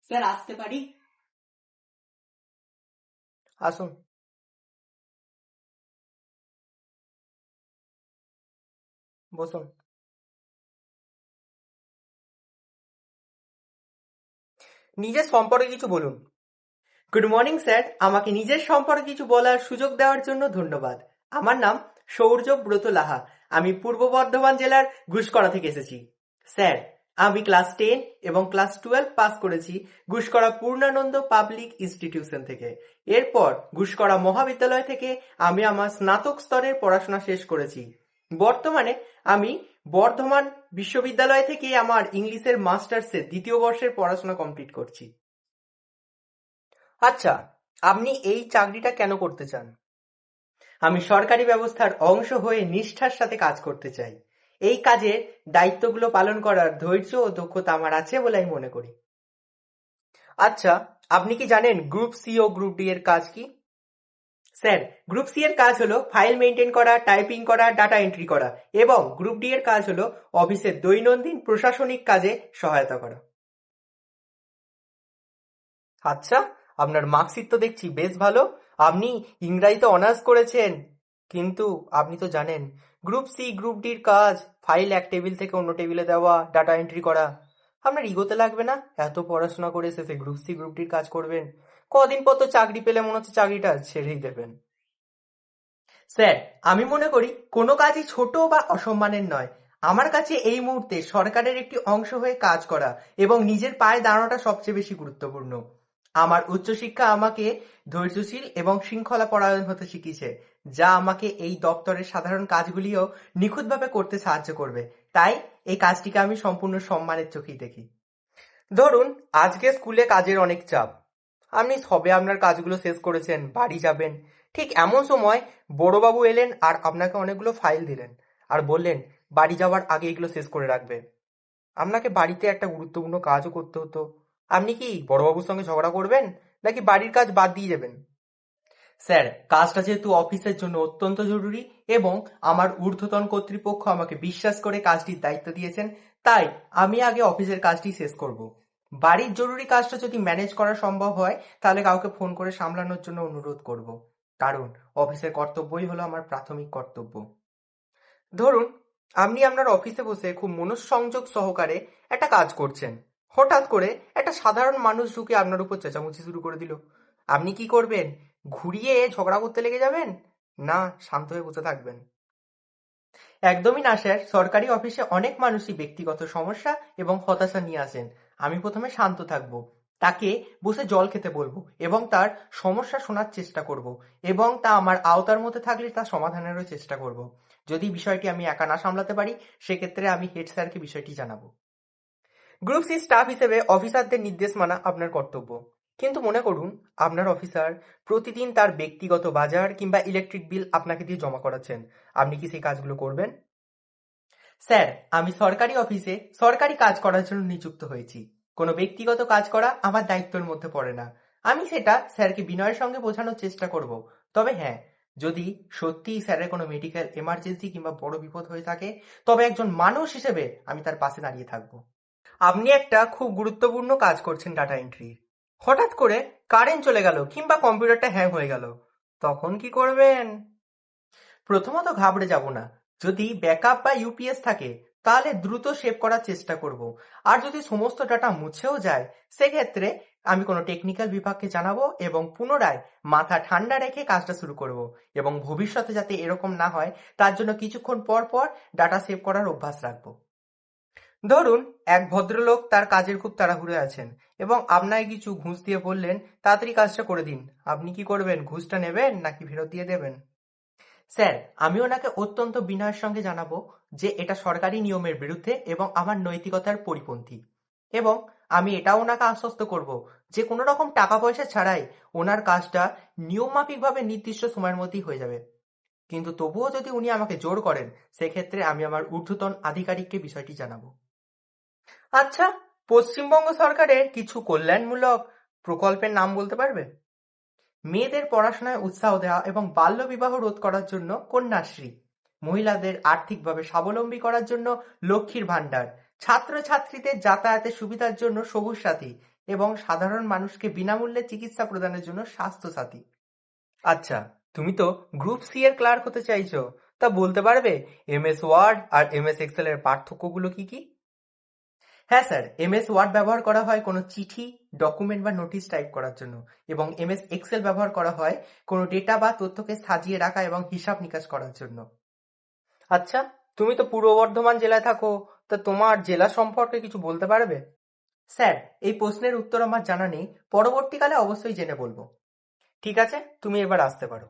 Sir আসতে পারি? আসুন। বসুন। নিজের সম্পর্কে কিছু বলুন। গুড মর্নিং স্যার, আমাকে নিজের সম্পর্কে কিছু বলার সুযোগ দেওয়ার জন্য ধন্যবাদ। আমার নাম সৌর্য ব্রত লাহা। আমি পূর্ব বর্ধমান জেলার গুসকরা থেকে এসেছি। স্যার, আমি ক্লাস 10 এবং ক্লাস 12 পাস করেছি গুসকরা পূর্ণানন্দ পাবলিক ইনস্টিটিউশন থেকে। এরপর গুসকরা মহাবিদ্যালয় থেকে আমি আমার স্নাতক স্তরের পড়াশোনা শেষ করেছি। বর্তমানে আমি বর্ধমান বিশ্ববিদ্যালয় থেকে আমার ইংলিশের মাস্টার্সের দ্বিতীয় বর্ষের পড়াশোনা কমপ্লিট করছি। আচ্ছা, আপনি এই চাকরিটা কেন করতে চান? আমি সরকারি ব্যবস্থার অংশ হয়ে নিষ্ঠার সাথে কাজ করতে চাই। এই কাজের দায়িত্বগুলো পালন করার ধৈর্য ও দক্ষতা আমার আছে বলে আমি মনে করি। আচ্ছা, আপনি কি জানেন গ্রুপ সি ও গ্রুপ ডি এর কাজ কি? স্যার, গ্রুপ সি এর কাজ হলো ফাইল মেনটেন করা, টাইপিং করা, ডাটা এন্ট্রি করা, এবং গ্রুপ ডি এর কাজ হলো অফিসের দৈনন্দিন প্রশাসনিক কাজে সহায়তা করা। আচ্ছা, আপনার মার্কশিট তো দেখছি বেশ ভালো। আপনি ইংরাজিতে অনার্স করেছেন, কিন্তু আপনি তো জানেন গ্রুপ সি গ্রুপ ডির কাজ ফাইল এক টেবিল থেকে অন্য টেবিলে দেওয়া, ডাটা এন্ট্রি করা। আপনার ইগোতে লাগবে না? এত পড়াশোনা করে শেষে গ্রুপ সি গ্রুপ ডির কাজ করবেন? কদিন পর তো চাকরি পেলে মনে হচ্ছে চাকরিটা ছেড়েই দেবেন। স্যার, আমি মনে করি কোনো কাজই ছোট বা অসম্মানের নয়। আমার কাছে এই মুহূর্তে সরকারের একটি অংশ হয়ে কাজ করা এবং নিজের পায়ে দাঁড়ানোটা সবচেয়ে বেশি গুরুত্বপূর্ণ। আমার উচ্চশিক্ষা আমাকে ধৈর্যশীল এবং শৃঙ্খলাপরায়ণ হতে শিখিয়েছে, যা আমাকে এই দপ্তরের সাধারণ কাজগুলিও নিখুঁতভাবে করতে সাহায্য করবে। তাই এই কাজটিকে আমি সম্পূর্ণ সম্মানের চোখেই দেখি। ধরুন, আজকে স্কুলে কাজের অনেক চাপ। আপনি সবে আপনার কাজগুলো শেষ করেছেন, বাড়ি যাবেন। ঠিক এমন সময় বড়বাবু এলেন আর আপনাকে অনেকগুলো ফাইল দিলেন আর বললেন বাড়ি যাওয়ার আগে এগুলো শেষ করে রাখবে। আপনাকে বাড়িতে একটা গুরুত্বপূর্ণ কাজও করতে হতো। আপনি কি বড়বাবুর সঙ্গে ঝগড়া করবেন, নাকি বাড়ির কাজ বাদ দিয়ে যাবেন? স্যার, কাজটা যেহেতু অফিসের জন্য অত্যন্ত জরুরি এবং আমার ঊর্ধ্বতন কর্তৃপক্ষ আমাকে বিশ্বাস করে কাজটির দায়িত্ব দিয়েছেন, তাই আমি আগে অফিসের কাজটি শেষ করব। বাড়ির জরুরি কাজটা যদি ম্যানেজ করা সম্ভব হয়, তাহলে কাউকে ফোন করে সামলানোর জন্য অনুরোধ করব। কারণ অফিসের কর্তব্যই হলো আমার প্রাথমিক কর্তব্য। ধরুন, আপনি আপনার অফিসে বসে খুব মনোসংযোগ সহকারে একটা কাজ করছেন। হঠাৎ করে একটা সাধারণ মানুষ ঢুকে আপনার উপর চেঁচামেচি শুরু করে দিল। আপনি কি করবেন? ঘুরিয়ে ঝগড়া করতে লেগে যাবেন, না শান্ত হয়ে বসে থাকবেন? একদমই না স্যার, সরকারি অফিসে অনেক মানুষই ব্যক্তিগত সমস্যা এবং হতাশা নিয়ে আসেন। আমি প্রথমে শান্ত থাকব, তাকে বসে জল খেতে বলবো এবং তার সমস্যা শোনার চেষ্টা করব, এবং তা আমার আওতার মধ্যে থাকলে তার সমাধানেরও চেষ্টা করব। যদি বিষয়টি আমি একা না সামলাতে পারি, সেক্ষেত্রে আমি হেড স্যারকে বিষয়টি জানাবো। গ্রুপ সি স্টাফ হিসেবে অফিসারদের নির্দেশ মানা আপনার কর্তব্য। কিন্তু মনে করুন, আপনার অফিসার প্রতিদিন তার ব্যক্তিগত বাজার কিংবা ইলেকট্রিক বিল আপনাকে দিয়ে জমা করাচ্ছেন। আপনি কি সেই কাজগুলো করবেন? স্যার, আমি সরকারি অফিসে সরকারি কাজ করার জন্য নিযুক্ত হয়েছি। কোনো ব্যক্তিগত কাজ করা আমার দায়িত্বের মধ্যে পড়ে না। আমি সেটা স্যারকে বিনয়ের সঙ্গে বোঝানোর চেষ্টা করব। তবে হ্যাঁ, যদি সত্যিই স্যারের কোনো মেডিকেল এমার্জেন্সি কিংবা বড় বিপদ হয়ে থাকে, তবে একজন মানুষ হিসেবে আমি তার পাশে দাঁড়িয়ে থাকব। আপনি একটা খুব গুরুত্বপূর্ণ কাজ করছেন, ডাটা এন্ট্রি। হঠাৎ করে কারেন্ট চলে গেল কিংবা কম্পিউটারটা হ্যাং হয়ে গেল, তখন কি করবেন? প্রথমত ঘাবড়ে যাব না। যদি ব্যাকআপ বা ইউপিএস থাকে, তাহলে দ্রুত সেভ করার চেষ্টা করব। আর যদি সমস্ত ডাটা মুছেও যায়, সেক্ষেত্রে আমি কোনো টেকনিক্যাল বিভাগকে জানাবো এবং পুনরায় মাথা ঠান্ডা রেখে কাজটা শুরু করব, এবং ভবিষ্যতে যাতে এরকম না হয় তার জন্য কিছুক্ষণ পর পর ডাটা সেভ করার অভ্যাস রাখবো। ধরুন, এক ভদ্রলোক তার কাজের খুব তাড়াহুড়ো আছেন এবং আপনাকে কিছু ঘুষ দিয়ে বললেন তাড়াতাড়ি কাজটা করে দিন। আপনি কি করবেন? ঘুষটা নেবেন নাকি ফেরত দিয়ে দেবেন? স্যার, আমি ওনাকে অত্যন্ত বিনয়ের সঙ্গে জানাবো যে এটা সরকারি নিয়মের বিরুদ্ধে এবং আমার নৈতিকতার পরিপন্থী, এবং আমি এটাও ওনাকে আশ্বস্ত করব যে কোনো রকম টাকা পয়সা ছাড়াই ওনার কাজটা নিয়মমাফিকভাবে নির্দিষ্ট সময়ের মধ্যেই হয়ে যাবে। কিন্তু তবুও যদি উনি আমাকে জোর করেন, সেক্ষেত্রে আমি আমার ঊর্ধ্বতন আধিকারিককে বিষয়টি জানাবো। আচ্ছা, পশ্চিমবঙ্গ সরকারের কিছু কল্যাণমূলক প্রকল্পের নাম বলতে পারবে? মেয়েদের পড়াশোনায় উৎসাহ দেওয়া এবং বাল্যবিবাহ রোধ করার জন্য কন্যাশ্রী, মহিলাদের আর্থিকভাবে স্বাবলম্বী করার জন্য লক্ষ্মীর ভাণ্ডার, ছাত্রছাত্রীদের যাতায়াতের সুবিধার জন্য সবুজ সাথী, এবং সাধারণ মানুষকে বিনামূল্যে চিকিৎসা প্রদানের জন্য স্বাস্থ্যসাথী। আচ্ছা, তুমি তো গ্রুপ সি এর ক্লার্ক হতে চাইছো, তা বলতে পারবে এমএস ওয়ার্ড আর এমএস এক্সেল এর পার্থক্যগুলো কি কি? হ্যাঁ স্যার, এমএস ওয়ার্ড ব্যবহার করা হয় কোনো চিঠি, ডকুমেন্ট বা নোটিশ টাইপ করার জন্য, এবং এমএস এক্সেল ব্যবহার করা হয় কোনো ডেটা বা তথ্যকে সাজিয়ে রাখা এবং হিসাব নিকাশ করার জন্য। আচ্ছা, তুমি তো পূর্ব বর্ধমান জেলায় থাকো, তা তোমার জেলা সম্পর্কে কিছু বলতে পারবে? স্যার, এই প্রশ্নের উত্তর আমার জানা নেই, পরবর্তীকালে অবশ্যই জেনে বলবো। ঠিক আছে, তুমি এবার আসতে পারো।